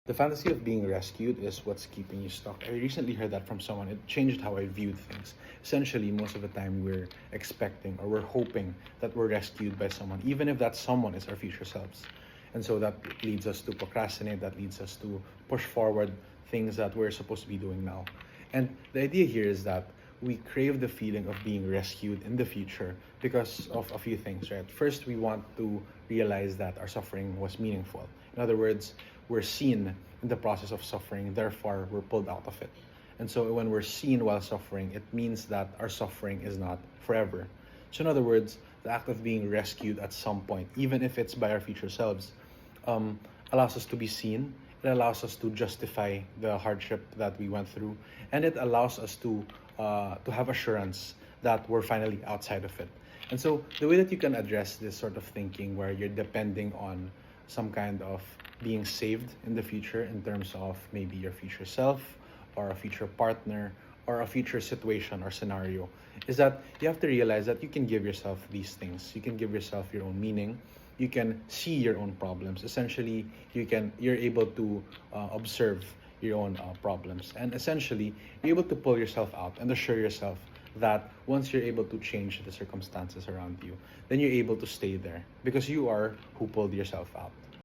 The fantasy of being rescued is what's keeping you stuck. I recently heard that from someone. It changed how I viewed things. Essentially, most of the time we're expecting or we're hoping that we're rescued by someone, even if that someone is our future selves. And so that leads us to procrastinate, that leads us to push forward things that we're supposed to be doing now. And the idea here is that we crave the feeling of being rescued in the future because of a few things, right? First, we want to realize that our suffering was meaningful. In other words, we're seen in the process of suffering, therefore, we're pulled out of it. And so, when we're seen while suffering, it means that our suffering is not forever. So, in other words, the act of being rescued at some point, even if it's by our future selves, um, allows us to be seen. It allows us to justify the hardship that we went through, and it allows us to have assurance that we're finally outside of it. And so the way that you can address this sort of thinking, where you're depending on some kind of being saved in the future in terms of maybe your future self or a future partner or a future situation or scenario, is that you have to realize that you can give yourself these things. You can give yourself your own meaning. You can see your own problems. Essentially, you're able to observe your own problems, and essentially you're able to pull yourself out and assure yourself that once you're able to change the circumstances around you, then you're able to stay there because you are who pulled yourself out.